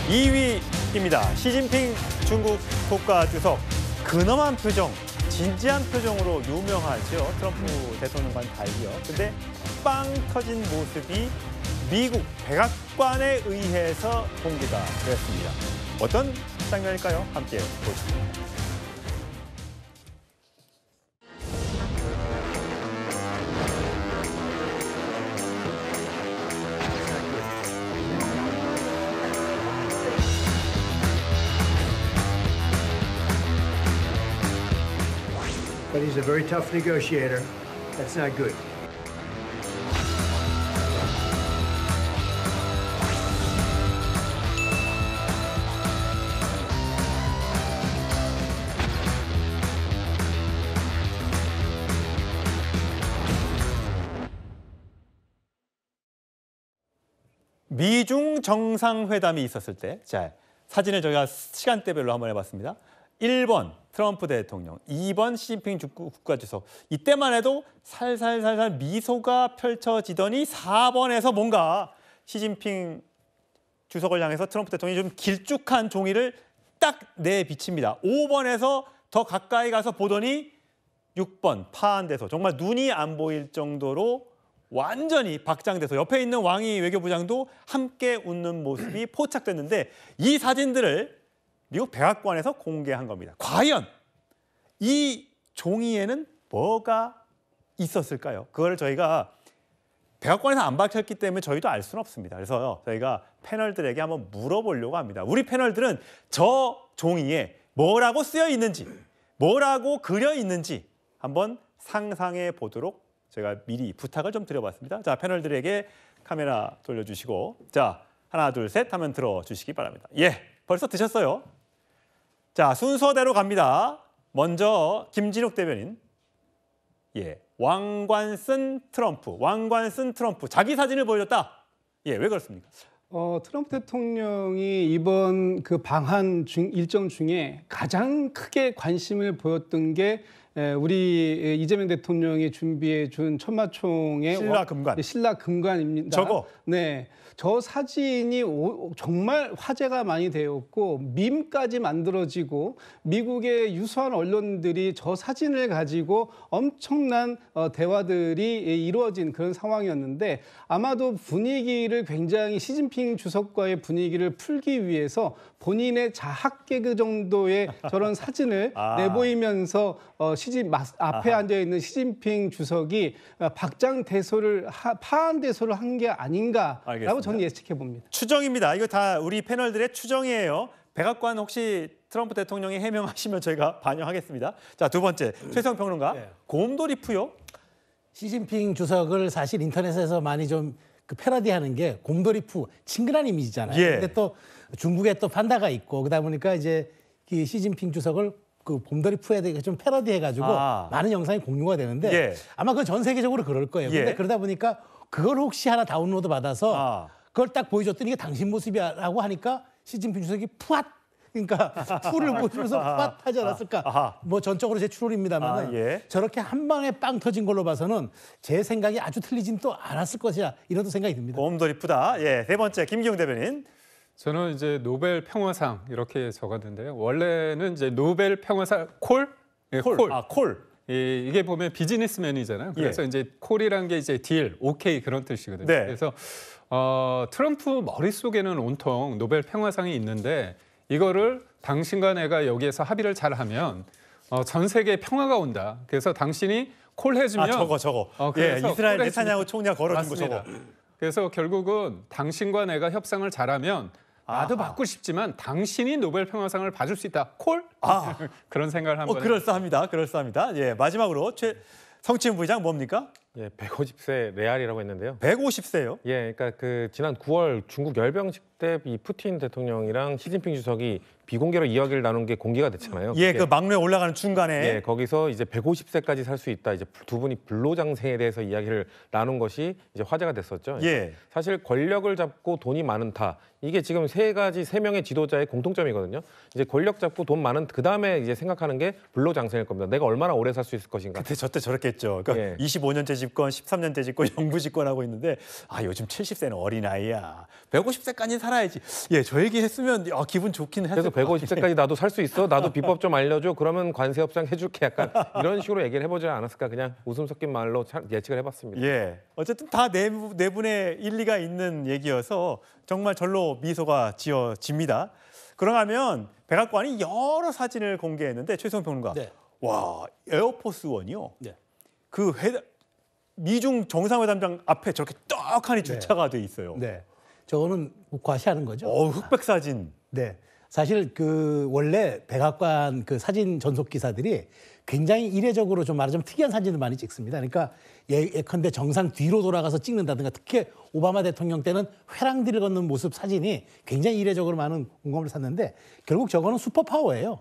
2위입니다. 시진핑 중국 국가주석. 근엄한 표정, 진지한 표정으로 유명하죠. 트럼프 대통령과는 달리요. 근데 빵 터진 모습이 미국 백악관에 의해서 공개가 되었습니다. 어떤 장면일까요? 함께 보시죠. But he's a very tough negotiator. That's not good. 미중 정상회담이 있었을 때, 자, 사진을 저희가 시간대별로 한번 해봤습니다. 1번 트럼프 대통령, 2번 시진핑 국가주석. 이때만 해도 살살살살 미소가 펼쳐지더니 4번에서 뭔가 시진핑 주석을 향해서 트럼프 대통령이 좀 길쭉한 종이를 딱 내비칩니다. 5번에서 더 가까이 가서 보더니 6번 파한 데서 정말 눈이 안 보일 정도로 완전히 박장돼서 옆에 있는 왕이 외교부장도 함께 웃는 모습이 포착됐는데 이 사진들을 미국 백악관에서 공개한 겁니다. 과연 이 종이에는 뭐가 있었을까요? 그걸 저희가 백악관에서 안 밝혔기 때문에 저희도 알 수는 없습니다. 그래서 저희가 패널들에게 한번 물어보려고 합니다. 우리 패널들은 저 종이에 뭐라고 쓰여 있는지, 뭐라고 그려 있는지 한번 상상해 보도록 제가 미리 부탁을 좀 드려봤습니다. 자, 패널들에게 카메라 돌려주시고, 자, 하나, 둘, 셋 하면 들어주시기 바랍니다. 예, 벌써 드셨어요. 자, 순서대로 갑니다. 먼저 김진욱 대변인. 예, 왕관 쓴 트럼프, 왕관 쓴 트럼프. 자기 사진을 보여줬다. 예, 왜 그렇습니까? 트럼프 대통령이 이번 그 방한 일정 중에 가장 크게 관심을 보였던 게 우리 이재명 대통령이 준비해 준 천마총의 신라 금관입니다. 저거. 네. 저 사진이 정말 화제가 많이 되었고 밈까지 만들어지고 미국의 유수한 언론들이 저 사진을 가지고 엄청난 대화들이 이루어진 그런 상황이었는데 아마도 분위기를 굉장히 시진핑 주석과의 분위기를 풀기 위해서 본인의 자학 개그 정도의 저런 사진을 내보이면서 앞에 앉아 있는 시진핑 주석이 파한대소를 한 게 아닌가라고 저는 예측해 봅니다. 추정입니다. 이거 다 우리 패널들의 추정이에요. 백악관 혹시 트럼프 대통령이 해명하시면 저희가 반영하겠습니다. 자, 두 번째 최성 평론가. 네. 곰돌이푸요? 시진핑 주석을 사실 인터넷에서 많이 좀 패러디하는 게 곰돌이푸 친근한 이미지잖아요. 예. 근데 또 중국에 또 판다가 있고 그러다 보니까 이제 이 시진핑 주석을 그 곰돌이푸에 대해 좀 패러디해가지고 많은 영상이 공유가 되는데 예. 아마 그건 전 세계적으로 그럴 거예요. 근데 그러다 보니까 그걸 혹시 하나 다운로드 받아서 그걸 딱 보여줬더니 이게 당신 모습이라고 하니까 시진핑 주석이 푸앗 그러니까 푸를 보시면서 푸앗 하지 않았을까. 뭐 전적으로 제 추론입니다만 저렇게 한 방에 빵 터진 걸로 봐서는 제 생각이 아주 틀리진 또 않았을 것이야. 이런 생각이 듭니다. 곰돌이푸다. 예, 세 번째 김기용 대변인. 저는 이제 노벨 평화상 이렇게 적었는데요. 원래는 이제 노벨 평화상 콜. 이게 보면 비즈니스맨이잖아요. 그래서 이제 콜이란 게 이제 딜, 오케이 그런 뜻이거든요. 네. 그래서 트럼프 머릿속에는 온통 노벨 평화상이 있는데 이거를 당신과 내가 여기에서 합의를 잘하면 전 세계에 평화가 온다. 그래서 당신이 콜 해주면 저거. 예, 이스라엘 네타냐후 총리가 걸어준 거 저거. 그래서 결국은 당신과 내가 협상을 잘하면 나도 받고 싶지만 당신이 노벨 평화상을 받을 수 있다. 콜? 그런 생각을 한번. 그럴싸합니다. 예, 마지막으로 성치훈 부의장 뭡니까? 예, 150세 레알이라고 했는데요. 150세요? 예, 그러니까 그 지난 9월 중국 열병식 때 이 푸틴 대통령이랑 시진핑 주석이 비공개로 이야기를 나눈 게 공개가 됐잖아요. 예, 그 막루에 올라가는 중간에. 예, 거기서 이제 150세까지 살 수 있다. 이제 두 분이 불로장생에 대해서 이야기를 나눈 것이 이제 화제가 됐었죠. 예. 사실 권력을 잡고 돈이 많은 다 이게 지금 세 명의 지도자의 공통점이거든요. 이제 권력 잡고 돈 많은 그 다음에 이제 생각하는 게 불로장생일 겁니다. 내가 얼마나 오래 살 수 있을 것인가. 그때 저때 저랬겠죠. 그러니까 예. 25년째 집권, 13년째 집권, 영부 집권하고 있는데 요즘 70세는 어린 아이야. 150세까지 살아야지. 예, 저 얘기 했으면 기분 좋긴 했을 그래서 150세까지 나도 살 수 있어? 나도 비법 좀 알려줘? 그러면 관세 협상 해줄게. 약간 이런 식으로 얘기를 해보지 않았을까. 그냥 웃음 섞인 말로 예측을 해봤습니다. 예, 어쨌든 다 내분의 일리가 있는 얘기여서 정말 절로 미소가 지어집니다. 그런가 하면 백악관이 여러 사진을 공개했는데 최수영 평론가, 네. 와, 에어포스 원이요. 네. 그 미중 정상회담장 앞에 저렇게 떡하니 주차가 돼 있어요. 네. 저거는 과시하는 거죠. 흑백 사진. 네. 사실 그 원래 백악관 그 사진 전속 기사들이 굉장히 이례적으로 좀 말하자면 특이한 사진을 많이 찍습니다. 그러니까 예컨대 정상 뒤로 돌아가서 찍는다든가 특히 오바마 대통령 때는 회랑들을 걷는 모습 사진이 굉장히 이례적으로 많은 공감을 샀는데 결국 저거는 슈퍼파워예요.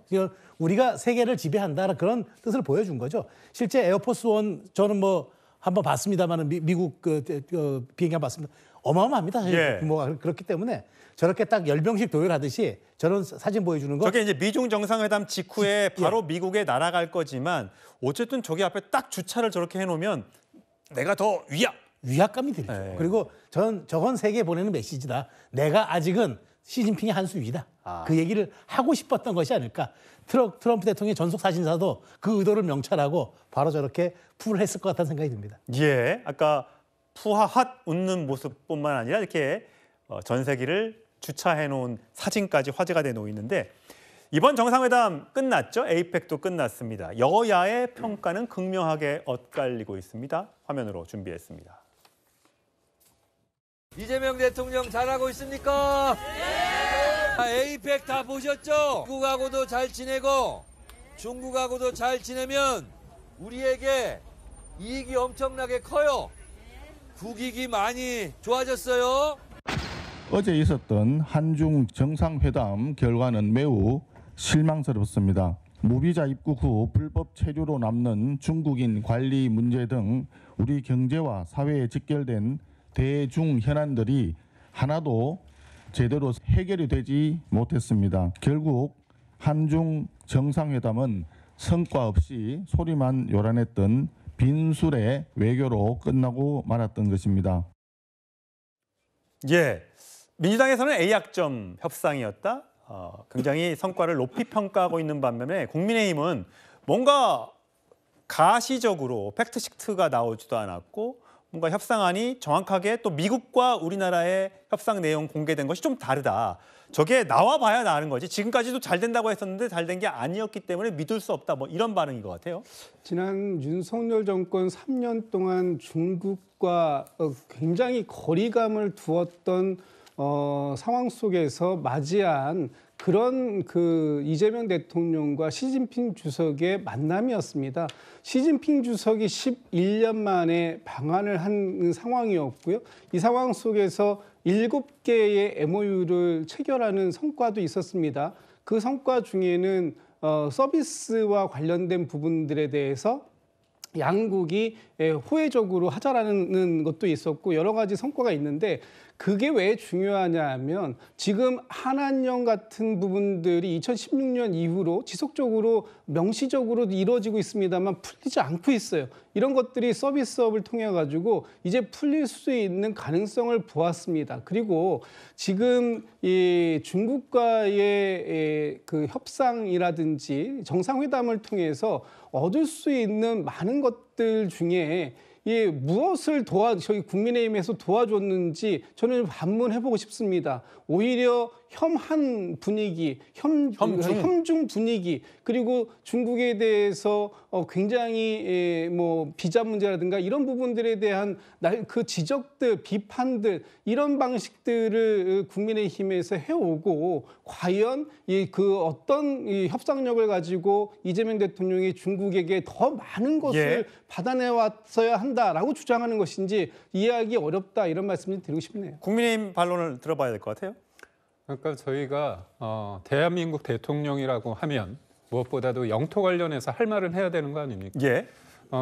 우리가 세계를 지배한다 그런 뜻을 보여준 거죠. 실제 에어포스 원 저는 뭐 한번 봤습니다만은 미국 비행기 한번 봤습니다. 어마어마합니다. 사실 예. 규모가 그렇기 때문에 저렇게 딱 열병식 도열하듯이 저런 사진 보여주는 거. 저게 이제 미중 정상회담 직후에 바로 미국에 날아갈 거지만 어쨌든 저기 앞에 딱 주차를 저렇게 해놓으면 내가 더 위압감이 들죠. 네. 그리고 저건 세계에 보내는 메시지다. 내가 아직은 시진핑이 한 수 위다. 그 얘기를 하고 싶었던 것이 아닐까. 트럼프 대통령의 전속 사진사도 그 의도를 명찰하고 바로 저렇게 풀을 했을 것 같다는 생각이 듭니다. 예, 아까 푸하핫 웃는 모습뿐만 아니라 이렇게 전세기를 주차해 놓은 사진까지 화제가 되고 있는데 이번 정상회담 끝났죠? 에이펙도 끝났습니다. 여야의 평가는 극명하게 엇갈리고 있습니다. 화면으로 준비했습니다. 이재명 대통령 잘하고 있습니까? 네! 에이펙 다 보셨죠? 중국하고도 잘 지내고 중국하고도 잘 지내면 우리에게 이익이 엄청나게 커요. 국익이 많이 좋아졌어요. 어제 있었던 한중 정상회담 결과는 매우 실망스럽습니다. 무비자 입국 후 불법 체류로 남는 중국인 관리 문제 등 우리 경제와 사회에 직결된 대중 현안들이 하나도 제대로 해결이 되지 못했습니다. 결국 한중 정상회담은 성과 없이 소리만 요란했던 빈술의 외교로 끝나고 말았던 것입니다. 예, 민주당에서는 A약점 협상이었다. 굉장히 성과를 높이 평가하고 있는 반면에 국민의힘은 뭔가 가시적으로 팩트시트가 나오지도 않았고 뭔가 협상안이 정확하게 또 미국과 우리나라의 협상 내용 공개된 것이 좀 다르다. 저게 나와 봐야 나는 거지. 지금까지도 잘 된다고 했었는데 잘 된 게 아니었기 때문에 믿을 수 없다. 뭐 이런 반응인 것 같아요. 지난 윤석열 정권 3년 동안 중국과 굉장히 거리감을 두었던 상황 속에서 맞이한 그런 이재명 대통령과 시진핑 주석의 만남이었습니다. 시진핑 주석이 11년 만에 방한을 한 상황이었고요. 이 상황 속에서 7개의 MOU를 체결하는 성과도 있었습니다. 그 성과 중에는 서비스와 관련된 부분들에 대해서 양국이 호혜적으로 하자라는 것도 있었고 여러 가지 성과가 있는데 그게 왜 중요하냐 하면 지금 한한령 같은 부분들이 2016년 이후로 지속적으로 명시적으로 이루어지고 있습니다만 풀리지 않고 있어요. 이런 것들이 서비스업을 통해 가지고 이제 풀릴 수 있는 가능성을 보았습니다. 그리고 지금 이 중국과의 그 협상이라든지 정상회담을 통해서 얻을 수 있는 많은 것들 중에 무엇을 저희 국민의힘에서 도와줬는지 저는 반문해보고 싶습니다. 오히려 혐한 분위기, 혐중 분위기, 그리고 중국에 대해서 굉장히 비자 문제라든가 이런 부분들에 대한 그 지적들, 비판들 이런 방식들을 국민의힘에서 해오고 과연 그 어떤 협상력을 가지고 이재명 대통령이 중국에게 더 많은 것을 받아내왔어야 한다라고 주장하는 것인지 이해하기 어렵다 이런 말씀을 드리고 싶네요. 국민의힘 반론을 들어봐야 될 것 같아요. 그러니까 저희가 대한민국 대통령이라고 하면 무엇보다도 영토 관련해서 할 말은 해야 되는 거 아닙니까? 예.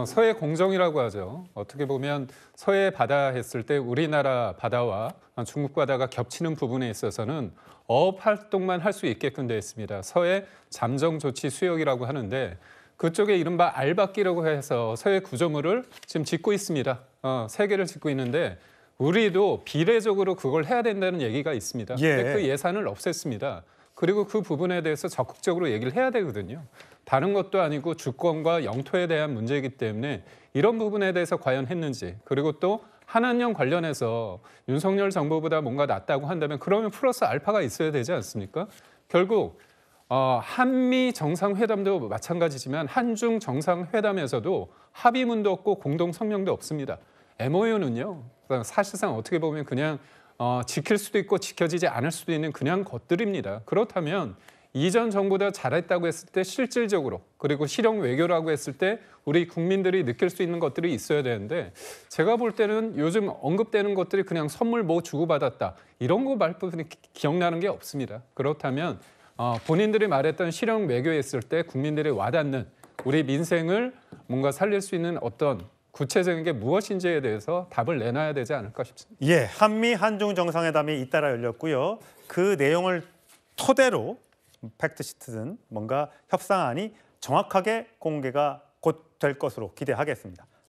서해 공정이라고 하죠. 어떻게 보면 서해 바다 했을 때 우리나라 바다와 중국 바다가 겹치는 부분에 있어서는 어업 활동만 할 수 있게끔 되어 있습니다. 서해 잠정 조치 수역이라고 하는데 그쪽에 이른바 알박기라고 해서 서해 구조물을 지금 짓고 있습니다. 3개를 짓고 있는데 우리도 비례적으로 그걸 해야 된다는 얘기가 있습니다. 근데 그 예산을 없앴습니다. 그리고 그 부분에 대해서 적극적으로 얘기를 해야 되거든요. 다른 것도 아니고 주권과 영토에 대한 문제이기 때문에 이런 부분에 대해서 과연 했는지, 그리고 또 한한령 관련해서 윤석열 정부보다 뭔가 낫다고 한다면 그러면 플러스 알파가 있어야 되지 않습니까? 결국 한미 정상회담도 마찬가지지만 한중 정상회담에서도 합의문도 없고 공동 성명도 없습니다. MOU는요 사실상 어떻게 보면 그냥 지킬 수도 있고 지켜지지 않을 수도 있는 그냥 것들입니다. 그렇다면 이전 정부보다 잘했다고 했을 때 실질적으로, 그리고 실용 외교라고 했을 때 우리 국민들이 느낄 수 있는 것들이 있어야 되는데, 제가 볼 때는 요즘 언급되는 것들이 그냥 선물 뭐 주고받았다 이런 거 말뿐이 기억나는 게 없습니다. 그렇다면 본인들이 말했던 실용 외교했을 때 국민들이 와닿는 우리 민생을 뭔가 살릴 수 있는 어떤 구체적인 게 무엇인지에 대해서 답을 내놔야 되지 않을까 싶습니다. 예, 한미 한중 정상회담이 잇따라 열렸고요. 그 내용을 토대로 팩트시트든 뭔가 협상안이 정확하게 공개가 곧 될 것으로 기대하겠습니다.